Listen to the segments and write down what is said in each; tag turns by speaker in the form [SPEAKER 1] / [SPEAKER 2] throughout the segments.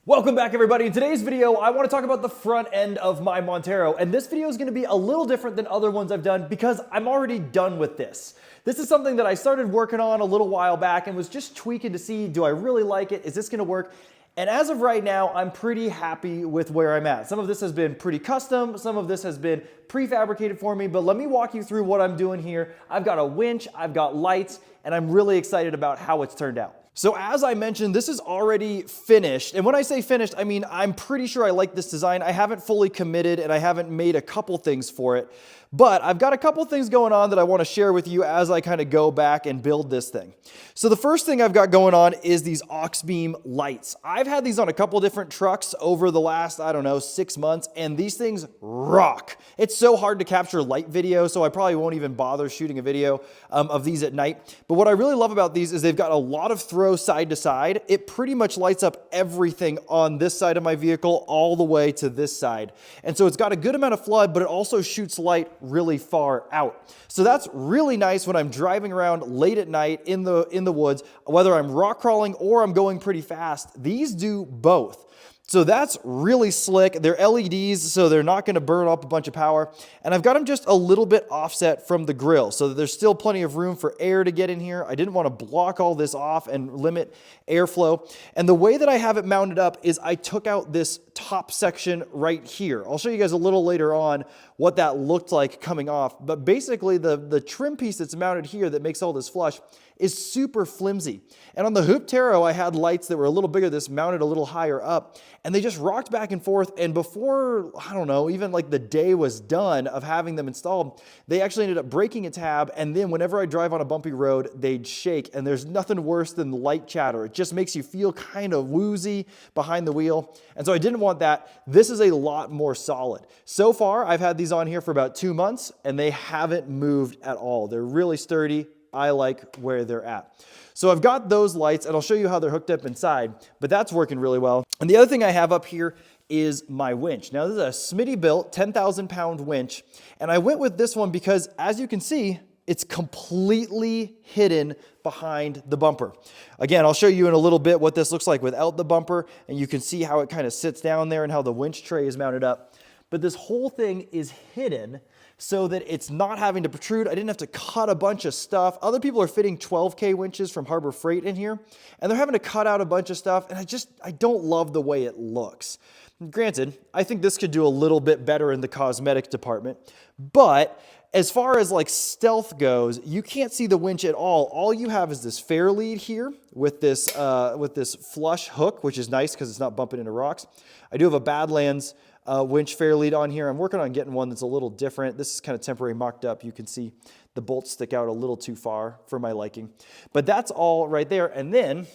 [SPEAKER 1] Welcome back, everybody. In today's video, I want to talk about the front end of my Montero, and this video is going to be a little different than other ones I've done because I'm already done with this. This is something that I started working on a little while back and was just tweaking to see, do I really like it? Is this going to work? And as of right now, I'm pretty happy with where I'm at. Some of this has been pretty custom, some of this has been prefabricated for me, but let me walk you through what I'm doing here. I've got a winch, I've got lights, and I'm really excited about how it's turned out. So as I mentioned, this is already finished. And when I say finished, I mean, I'm pretty sure I like this design. I haven't fully committed and I haven't made a couple things for it, but I've got a couple things going on that I want to share with you as I kind of go back and build this thing. So the first thing I've got going on is these Auxbeam lights. I've had these on a couple different trucks over the last, I don't know, 6 months, and these things rock. It's so hard to capture light video, so I probably won't even bother shooting a video of these at night. But what I really love about these is they've got a lot of throw side to side. It pretty much lights up everything on this side of my vehicle all the way to this side. And so it's got a good amount of flood, but it also shoots light really far out. So that's really nice when I'm driving around late at night in the woods, whether I'm rock crawling or I'm going pretty fast. These do both. So that's really slick. They're LEDs, so they're not going to burn up a bunch of power. And I've got them just a little bit offset from the grill so that there's still plenty of room for air to get in here. I didn't want to block all this off and limit airflow. And the way that I have it mounted up is I took out this top section right here. I'll show you guys a little later on what that looked like coming off. But basically the trim piece that's mounted here that makes all this flush is super flimsy. And on the Hoop Taro, I had lights that were a little bigger, this mounted a little higher up, and they just rocked back and forth. And before, I don't know, even like the day was done of having them installed, they actually ended up breaking a tab. And then whenever I drive on a bumpy road, they'd shake. And there's nothing worse than light chatter. It just makes you feel kind of woozy behind the wheel. And so I didn't want that. This is a lot more solid. So far, I've had these on here for about 2 months, and they haven't moved at all. They're really sturdy. I like where they're at. So I've got those lights, and I'll show you how they're hooked up inside, but that's working really well. And the other thing I have up here is my winch. Now, this is a SmittyBilt 10,000 pound winch, and I went with this one because, as you can see, it's completely hidden behind the bumper. Again, I'll show you in a little bit what this looks like without the bumper, and you can see how it kind of sits down there and how the winch tray is mounted up. But this whole thing is hidden so that it's not having to protrude. I didn't have to cut a bunch of stuff. Other people are fitting 12K winches from Harbor Freight in here, and they're having to cut out a bunch of stuff, and I don't love the way it looks. Granted, I think this could do a little bit better in the cosmetic department, but as far as like stealth goes, you can't see the winch at all. All you have is this fairlead here with this flush hook, which is nice because it's not bumping into rocks. I do have a Badlands winch fairlead on here. I'm working on getting one that's a little different. This is kind of temporary mocked up. You can see the bolts stick out a little too far for my liking. But that's all right there. And then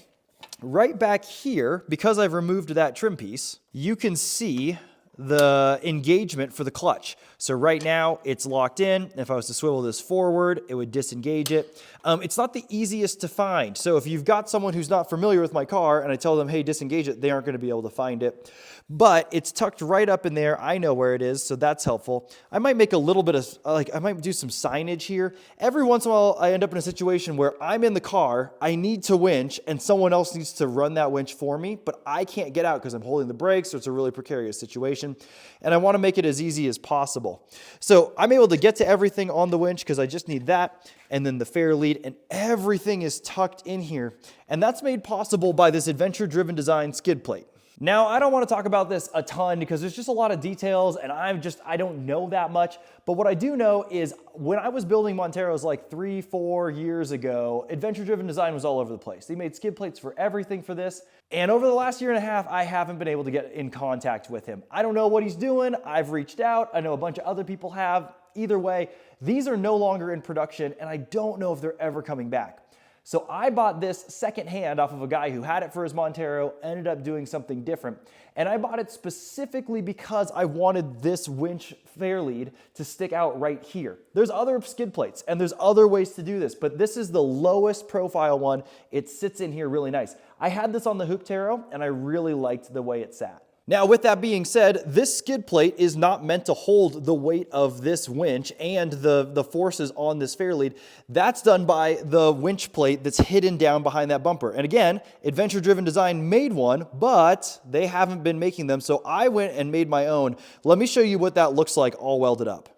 [SPEAKER 1] right back here, because I've removed that trim piece, you can see the engagement for the clutch. So right now it's locked in. If I was to swivel this forward, it would disengage it. It's not the easiest to find. So if you've got someone who's not familiar with my car and I tell them, hey, disengage it, they aren't going to be able to find it. But it's tucked right up in there. I know where it is, so that's helpful. I might make a little bit of, I might do some signage here. Every once in a while, I end up in a situation where I'm in the car, I need to winch, and someone else needs to run that winch for me, but I can't get out because I'm holding the brakes, so it's a really precarious situation. And I want to make it as easy as possible. So I'm able to get to everything on the winch because I just need that, and then the fairlead, and everything is tucked in here. And that's made possible by this adventure-driven design skid plate. Now, I don't want to talk about this a ton because there's just a lot of details and I don't know that much. But what I do know is when I was building Monteros like 3-4 years ago, adventure-driven design was all over the place. They made skid plates for everything for this. And over the last year and a half, I haven't been able to get in contact with him. I don't know what he's doing. I've reached out. I know a bunch of other people have. Either way, these are no longer in production and I don't know if they're ever coming back. So I bought this secondhand off of a guy who had it for his Montero, ended up doing something different. And I bought it specifically because I wanted this winch fairlead to stick out right here. There's other skid plates and there's other ways to do this, but this is the lowest profile one. It sits in here really nice. I had this on the Hoop Taro and I really liked the way it sat. Now, with that being said, this skid plate is not meant to hold the weight of this winch and the forces on this fairlead. That's done by the winch plate that's hidden down behind that bumper. And again, Adventure Driven Design made one, but they haven't been making them, so I went and made my own. Let me show you what that looks like all welded up.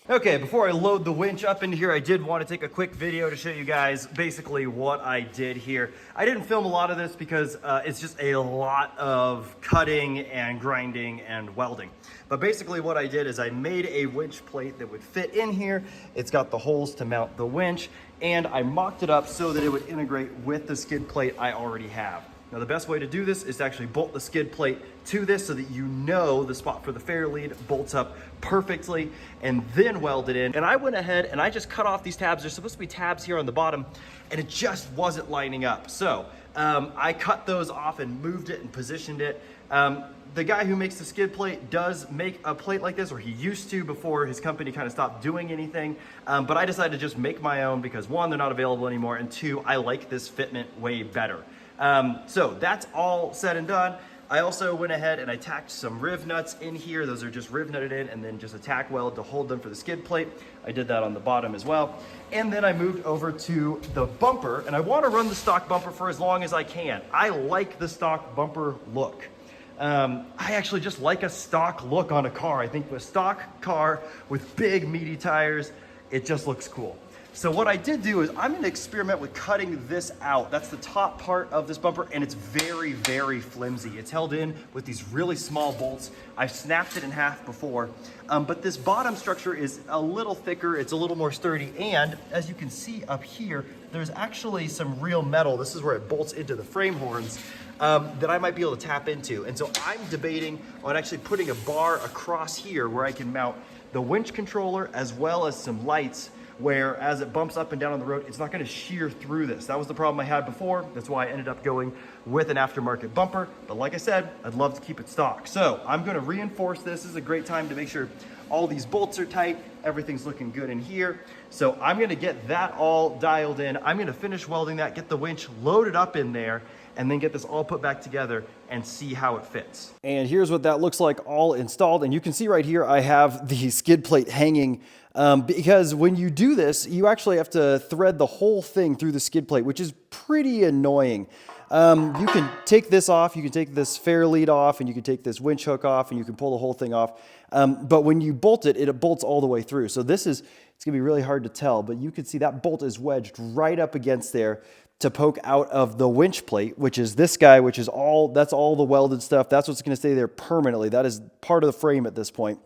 [SPEAKER 1] Okay, before I load the winch up into here, I did want to take a quick video to show you guys basically what I did here. I didn't film a lot of this because it's just a lot of cutting and grinding and welding. But basically what I did is I made a winch plate that would fit in here. It's got the holes to mount the winch, and I mocked it up so that it would integrate with the skid plate I already have. Now, the best way to do this is to actually bolt the skid plate to this so that you know the spot for the fairlead bolts up perfectly, and then weld it in. And I went ahead and I just cut off these tabs. There's supposed to be tabs here on the bottom, and it just wasn't lining up. So I cut those off and moved it and positioned it. The guy who makes the skid plate does make a plate like this, or he used to before his company kind of stopped doing anything. But I decided to just make my own because one, they're not available anymore, and two, I like this fitment way better. So that's all said and done. I also went ahead and I tacked some riv nuts in here. Those are just riv nutted in, and then just a tack weld to hold them for the skid plate. I did that on the bottom as well. And then I moved over to the bumper, and I want to run the stock bumper for as long as I can. I like the stock bumper look. I actually just like a stock look on a car. I think a stock car with big meaty tires, it just looks cool. So what I did do is I'm going to experiment with cutting this out. That's the top part of this bumper, and it's very, very flimsy. It's held in with these really small bolts. I've snapped it in half before, but this bottom structure is a little thicker. It's a little more sturdy, and as you can see up here, there's actually some real metal. This is where it bolts into the frame horns that I might be able to tap into. And so I'm debating on actually putting a bar across here where I can mount the winch controller as well as some lights, where as it bumps up and down on the road, it's not gonna shear through this. That was the problem I had before. That's why I ended up going with an aftermarket bumper. But like I said, I'd love to keep it stock. So I'm gonna reinforce this. This is a great time to make sure all these bolts are tight, everything's looking good in here. So I'm gonna get that all dialed in. I'm gonna finish welding that, get the winch loaded up in there, and then get this all put back together and see how it fits. And here's what that looks like all installed. And you can see right here, I have the skid plate hanging because when you do this, you actually have to thread the whole thing through the skid plate, which is pretty annoying. You can take this off, you can take this fairlead off, and you can take this winch hook off, and you can pull the whole thing off. But when you bolt it, it bolts all the way through. So it's gonna be really hard to tell, but you can see that bolt is wedged right up against there to poke out of the winch plate, which is this guy, which is that's all the welded stuff. That's what's gonna stay there permanently. That is part of the frame at this point.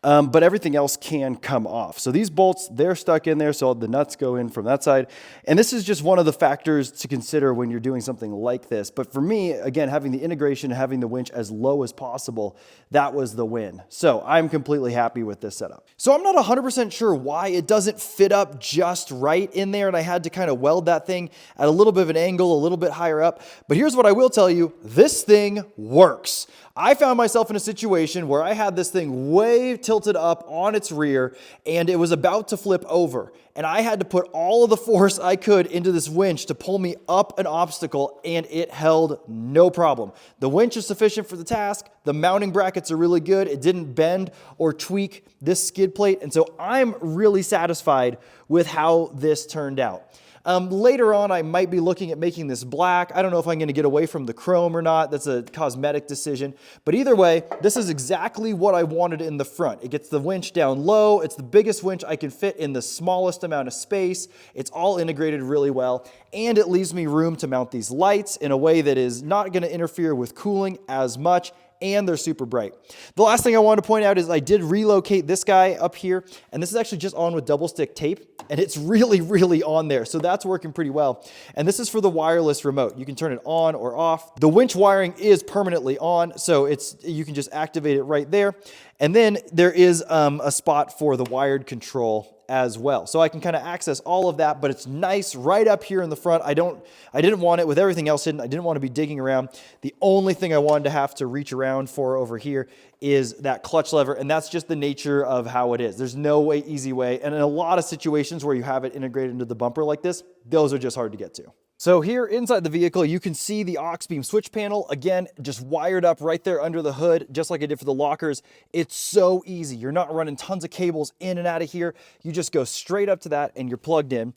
[SPEAKER 1] But everything else can come off. So these bolts, they're stuck in there, so the nuts go in from that side. And this is just one of the factors to consider when you're doing something like this. But for me, again, having the integration, having the winch as low as possible, that was the win. So I'm completely happy with this setup. So I'm not 100% sure why it doesn't fit up just right in there, and I had to kind of weld that thing at a little bit of an angle, a little bit higher up. But here's what I will tell you, this thing works. I found myself in a situation where I had this thing way tilted up on its rear, and it was about to flip over. And I had to put all of the force I could into this winch to pull me up an obstacle, and it held no problem. The winch is sufficient for the task. The mounting brackets are really good. It didn't bend or tweak this skid plate. And so I'm really satisfied with how this turned out. Later on, I might be looking at making this black. I don't know if I'm going to get away from the chrome or not. That's a cosmetic decision. But either way, this is exactly what I wanted in the front. It gets the winch down low. It's the biggest winch I can fit in the smallest amount of space. It's all integrated really well. And it leaves me room to mount these lights in a way that is not going to interfere with cooling as much, and they're super bright. The last thing I wanted to point out is I did relocate this guy up here, and this is actually just on with double stick tape, and it's really, really on there. So that's working pretty well. And this is for the wireless remote. You can turn it on or off. The winch wiring is permanently on, so you can just activate it right there. And then there is a spot for the wired control as well. So I can kind of access all of that, but it's nice right up here in the front. I didn't want it with everything else hidden. I didn't want to be digging around. The only thing I wanted to have to reach around for over here is that clutch lever, and that's just the nature of how it is. There's no easy way, and in a lot of situations where you have it integrated into the bumper like this, those are just hard to get to. So here inside the vehicle, you can see the Auxbeam switch panel, again, just wired up right there under the hood, just like I did for the lockers. It's so easy. You're not running tons of cables in and out of here. You just go straight up to that and you're plugged in.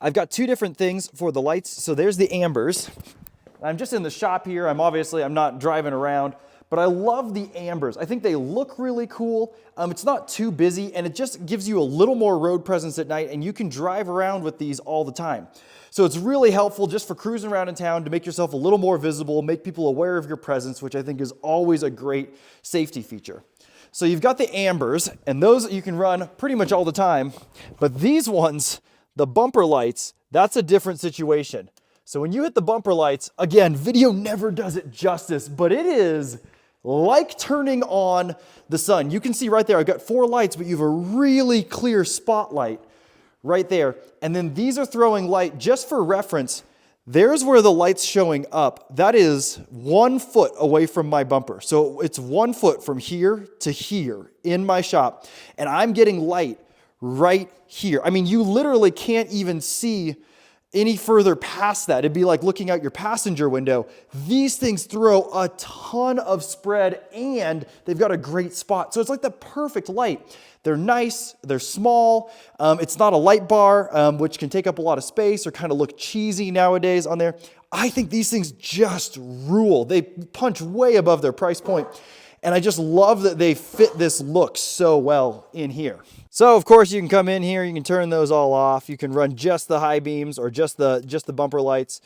[SPEAKER 1] I've got two different things for the lights. So there's the ambers. I'm just in the shop here. I'm not driving around, but I love the ambers. I think they look really cool. It's not too busy and it just gives you a little more road presence at night and you can drive around with these all the time. So it's really helpful just for cruising around in town to make yourself a little more visible, make people aware of your presence, which I think is always a great safety feature. So you've got the ambers, and those you can run pretty much all the time, but these ones, the bumper lights, that's a different situation. So when you hit the bumper lights, again, video never does it justice, but it is like turning on the sun. You can see right there, I've got 4 lights, but you have a really clear spotlight right there. And then these are throwing light. Just for reference, there's where the light's showing up. That is 1 foot away from my bumper. So it's 1 foot from here to here in my shop. And I'm getting light right here. I mean, you literally can't even see any further past that. It'd be like looking out your passenger window. These things throw a ton of spread and they've got a great spot. So it's like the perfect light. They're nice, they're small. It's not a light bar, which can take up a lot of space or kind of look cheesy nowadays on there. I think these things just rule. They punch way above their price point. And I just love that they fit this look so well in here. So of course you can come in here, you can turn those all off. You can run just the high beams or just the bumper lights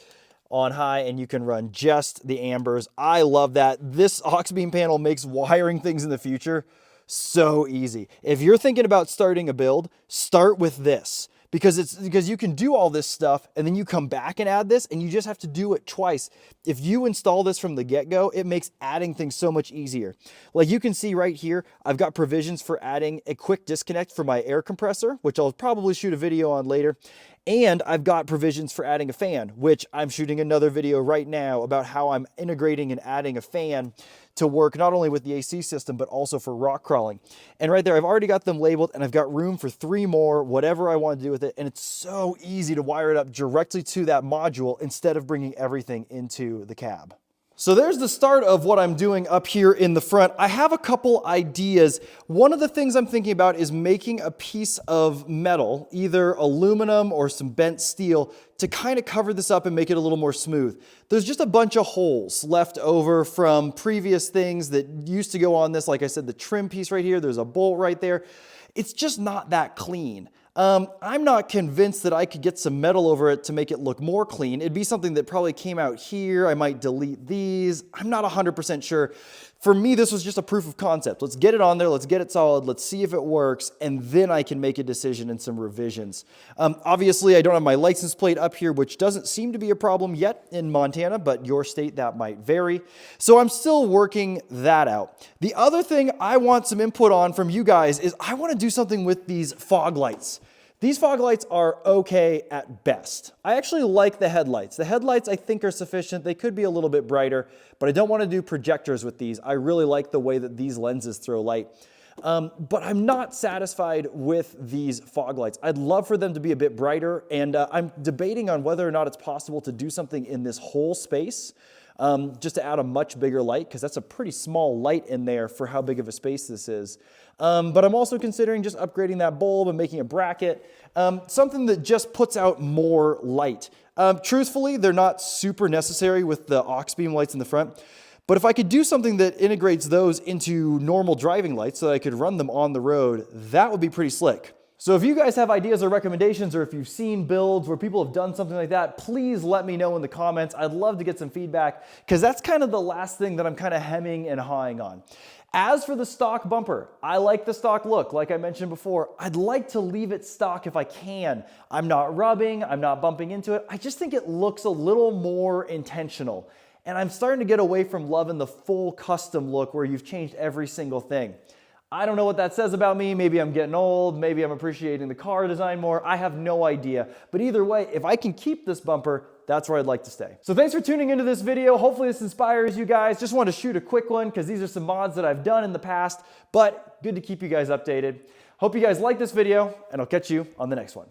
[SPEAKER 1] on high, and you can run just the ambers. I love that. This Auxbeam panel makes wiring things in the future so easy. If you're thinking about starting a build, start with this. Because you can do all this stuff and then you come back and add this and you just have to do it twice. If you install this from the get-go, it makes adding things so much easier. Like you can see right here, I've got provisions for adding a quick disconnect for my air compressor, which I'll probably shoot a video on later. And I've got provisions for adding a fan, which I'm shooting another video right now about how I'm integrating and adding a fan to work not only with the AC system, but also for rock crawling. And right there, I've already got them labeled and I've got room for 3 more, whatever I want to do with it. And it's so easy to wire it up directly to that module instead of bringing everything into the cab. So there's the start of what I'm doing up here in the front. I have a couple ideas. One of the things I'm thinking about is making a piece of metal, either aluminum or some bent steel, to kind of cover this up and make it a little more smooth. There's just a bunch of holes left over from previous things that used to go on this. Like I said, the trim piece right here, there's a bolt right there. It's just not that clean. I'm not convinced that I could get some metal over it to make it look more clean. It'd be something that probably came out here. I might delete these. I'm not 100% sure. For me, this was just a proof of concept. Let's get it on there. Let's get it solid. Let's see if it works. And then I can make a decision and some revisions. Obviously, I don't have my license plate up here, which doesn't seem to be a problem yet in Montana, but your state, that might vary. So I'm still working that out. The other thing I want some input on from you guys is I want to do something with these fog lights. These fog lights are okay at best. I actually like the headlights. The headlights I think are sufficient. They could be a little bit brighter, but I don't want to do projectors with these. I really like the way that these lenses throw light. But I'm not satisfied with these fog lights. I'd love for them to be a bit brighter, and I'm debating on whether or not it's possible to do something in this whole space. Just to add a much bigger light, because that's a pretty small light in there for how big of a space this is. But I'm also considering just upgrading that bulb and making a bracket, something that just puts out more light. Truthfully, they're not super necessary with the Auxbeam lights in the front, but if I could do something that integrates those into normal driving lights so that I could run them on the road, that would be pretty slick. So if you guys have ideas or recommendations, or if you've seen builds where people have done something like that, please let me know in the comments. I'd love to get some feedback, because that's kind of the last thing that I'm kind of hemming and hawing on. As for the stock bumper, I like the stock look. Like I mentioned before, I'd like to leave it stock if I can. I'm not rubbing, I'm not bumping into it. I just think it looks a little more intentional. And I'm starting to get away from loving the full custom look where you've changed every single thing. I don't know what that says about me. Maybe I'm getting old. Maybe I'm appreciating the car design more. I have no idea. But either way, if I can keep this bumper, that's where I'd like to stay. So thanks for tuning into this video. Hopefully this inspires you guys. Just wanted to shoot a quick one because these are some mods that I've done in the past, but good to keep you guys updated. Hope you guys like this video, and I'll catch you on the next one.